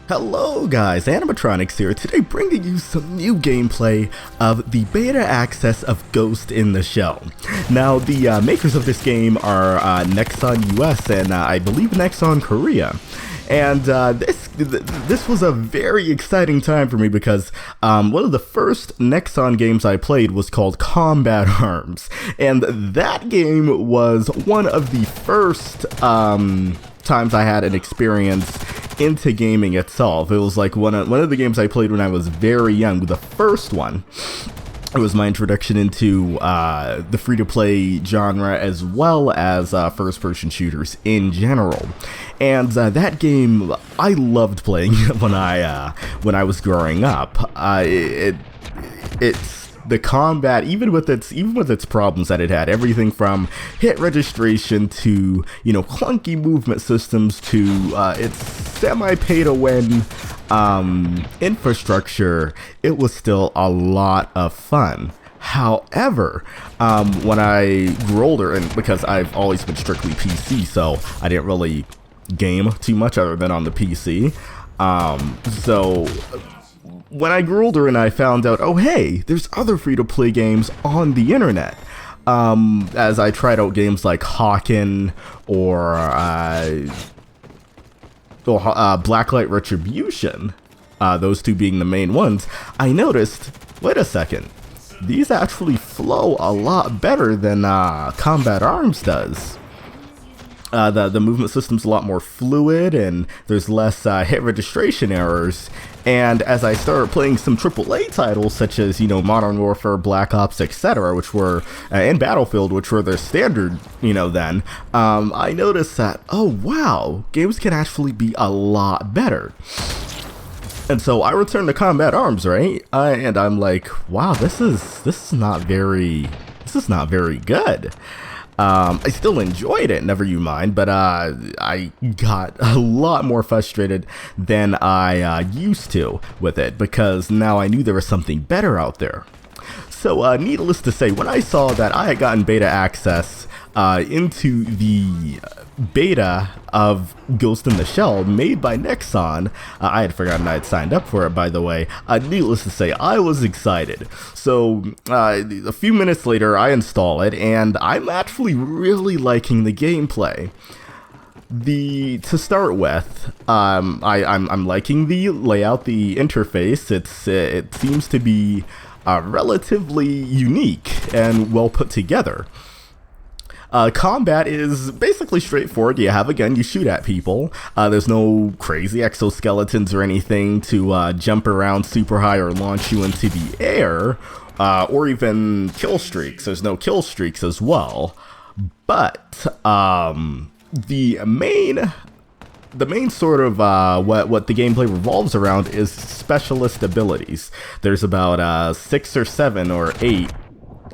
Hello guys, Animatronics here, today bringing you some new gameplay of the beta access of Ghost in the Shell. Now, the makers of this game are Nexon US and I believe Nexon Korea. And this was a very exciting time for me because one of the first Nexon games I played was called Combat Arms. And that game was one of the first times I had an experience into gaming itself. It was like one of the games I played when I was very young. The first one. It was my introduction into the free-to-play genre as well as first-person shooters in general. And that game I loved playing when I was growing up. It's the combat, even with its problems that it had, everything from hit registration to, you know, clunky movement systems to its semi-pay-to-win infrastructure, it was still a lot of fun. However, when I grew older, and because I've always been strictly PC, so I didn't really game too much other than on the PC, so when I grew older and I found out, oh hey, there's other free-to-play games on the internet, as I tried out games like Hawken or Blacklight Retribution, those two being the main ones, I noticed, wait a second, these actually flow a lot better than Combat Arms does. The movement system's a lot more fluid and there's less hit registration errors. And as I started playing some AAA titles such as, you know, Modern Warfare, Black Ops, etc., which were, and Battlefield, which were their standard, you know, then, I noticed that, oh wow, games can actually be a lot better. And so I returned to Combat Arms, right? And I'm like, wow, this is not very good. I still enjoyed it, never you mind, but I got a lot more frustrated than I used to with it because now I knew there was something better out there. So needless to say, when I saw that I had gotten beta access into the beta of Ghost in the Shell made by Nexon, I had forgotten I had signed up for it, by the way. Needless to say, I was excited. So a few minutes later, I install it, and I'm actually really liking the gameplay. To start with, I'm liking the layout, the interface. It seems to be relatively unique and well put together. Combat is basically straightforward. You have a gun, you shoot at people. There's no crazy exoskeletons or anything to jump around super high or launch you into the air, or even kill streaks. There's no kill streaks as well. But the main sort of what the gameplay revolves around is specialist abilities. There's about 6 or 7 or 8.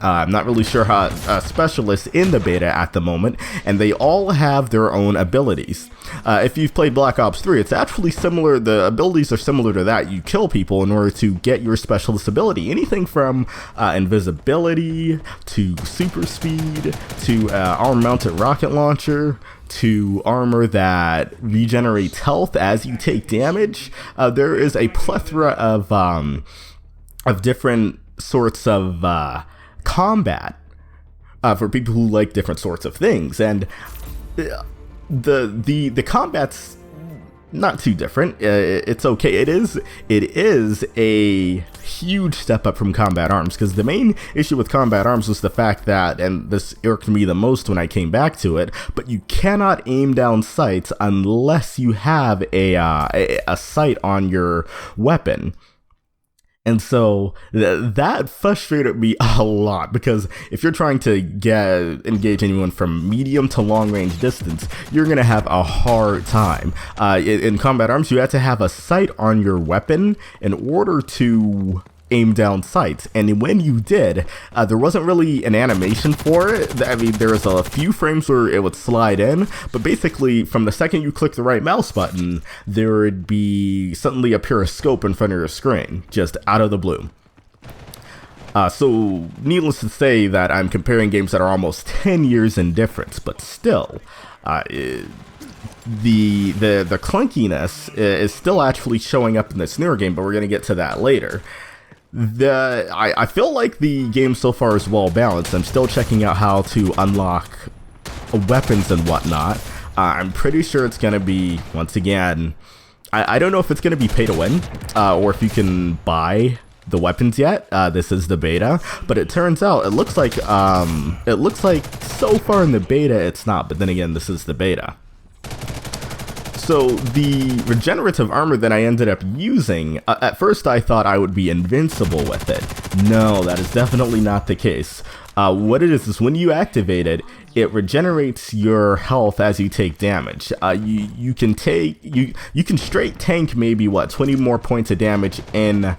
I'm not really sure how specialists in the beta at the moment, and they all have their own abilities. If you've played Black Ops 3, it's actually similar. The abilities are similar to that. You kill people in order to get your specialist ability. Anything from invisibility to super speed to armor-mounted rocket launcher to armor that regenerates health as you take damage. There is a plethora of different sorts of combat for people who like different sorts of things, and the combat's not too different. It's okay. It is a huge step up from Combat Arms, because the main issue with Combat Arms was the fact that, and this irked me the most when I came back to it, but you cannot aim down sights unless you have a sight on your weapon. And so that frustrated me a lot, because if you're trying to engage anyone from medium to long range distance, you're going to have a hard time. In Combat Arms, you had to have a sight on your weapon in order to aim down sights, and when you did, there wasn't really an animation for it. I mean, there was a few frames where it would slide in, but basically from the second you click the right mouse button, there would be suddenly appear a scope in front of your screen, just out of the blue. So needless to say that I'm comparing games that are almost 10 years in difference, but still, the clunkiness is still actually showing up in this newer game, but we're gonna get to that later. I feel like the game so far is well balanced. I'm still checking out how to unlock weapons and whatnot. I'm pretty sure it's gonna be, once again, I don't know if it's gonna be pay to win, or if you can buy the weapons yet. This is the beta, but it turns out it looks like so far in the beta it's not, but then again, this is the beta. So the regenerative armor that I ended up using, at first I thought I would be invincible with it. No, that is definitely not the case. What it is when you activate it, it regenerates your health as you take damage. You can straight tank maybe 20 more points of damage in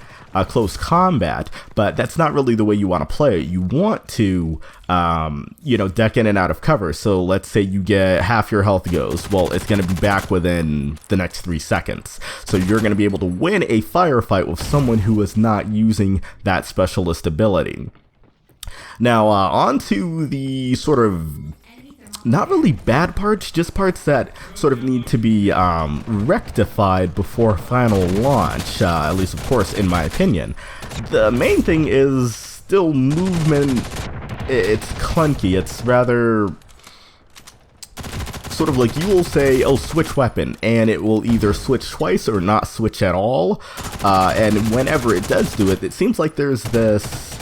close combat, but that's not really the way you want to play it. You want to, deck in and out of cover. So let's say you get half your health goes. Well, it's going to be back within the next 3 seconds. So you're going to be able to win a firefight with someone who is not using that specialist ability. Now, on to the sort of not really bad parts, just parts that sort of need to be rectified before final launch, at least of course in my opinion. The main thing is still movement. It's clunky. It's rather sort of like you will say, oh, switch weapon, and it will either switch twice or not switch at all. And whenever it does do it, it seems like there's this,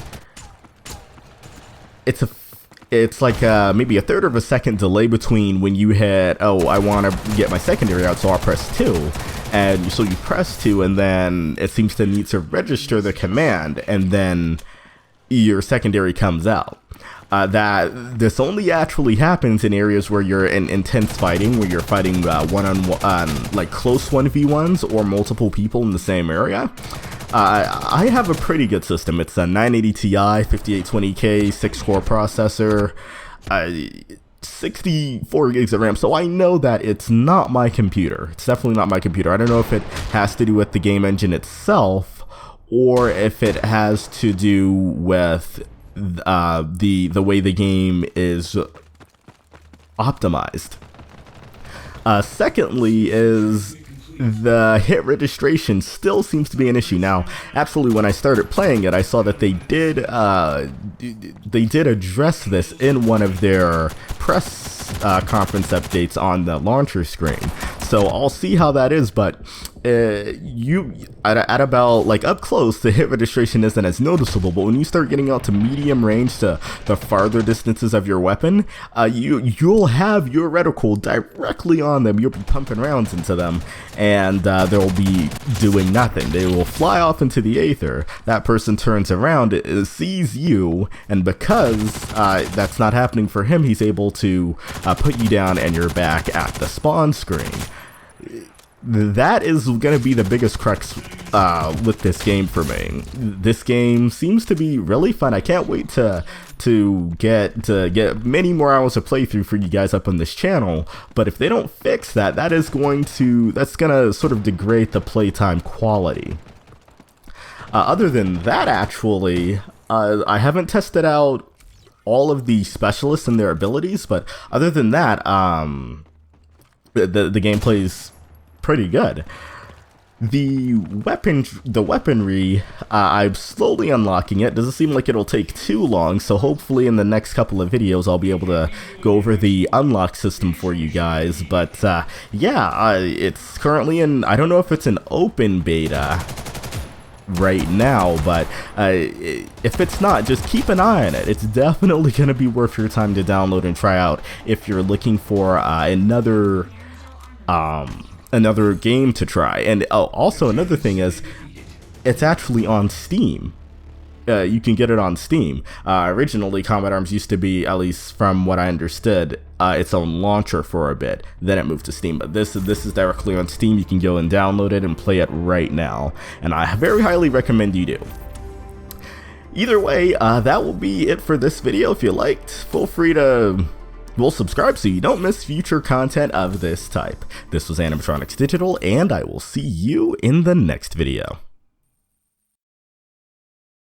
it's like maybe a third of a second delay between when you hit, oh, I want to get my secondary out, so I'll press 2. And so you press 2, and then it seems to need to register the command, and then your secondary comes out. That this only actually happens in areas where you're in intense fighting, where you're fighting one-on-one, like close 1v1s or multiple people in the same area. I have a pretty good system. It's a 980 Ti, 5820K, 6-core processor, 64 gigs of RAM, so I know that it's not my computer. It's definitely not my computer. I don't know if it has to do with the game engine itself, or if it has to do with the way the game is optimized. Secondly is the hit registration still seems to be an issue. Now, actually, when I started playing it, I saw that they did address this in one of their press conference updates on the launcher screen. So I'll see how that is, but at about like up close, the hit registration isn't as noticeable, but when you start getting out to medium range, to the farther distances of your weapon, you'll have your reticle directly on them. You'll be pumping rounds into them, and they'll be doing nothing. They will fly off into the aether. That person turns around, sees you, and because that's not happening for him, he's able to put you down, and you're back at the spawn screen. That is going to be the biggest crux with this game for me. This game seems to be really fun. I can't wait to get many more hours of playthrough for you guys up on this channel. But if they don't fix that, that's gonna sort of degrade the playtime quality. Other than that, actually, I haven't tested out all of the specialists and their abilities, but other than that, the gameplay's pretty good. The weaponry, I'm slowly unlocking it. Doesn't seem like it'll take too long, so hopefully in the next couple of videos I'll be able to go over the unlock system for you guys. But yeah, it's currently in, I don't know if it's an open beta right now, but if it's not, just keep an eye on it. It's definitely going to be worth your time to download and try out if you're looking for another game to try. And also another thing is, it's actually on Steam. You can get it on Steam. Originally, Combat Arms used to be, at least from what I understood, its own launcher for a bit. Then it moved to Steam. But this is directly on Steam. You can go and download it and play it right now. And I very highly recommend you do. Either way, that will be it for this video. If you liked, feel free to subscribe so you don't miss future content of this type. This was Animatronics Digital, and I will see you in the next video.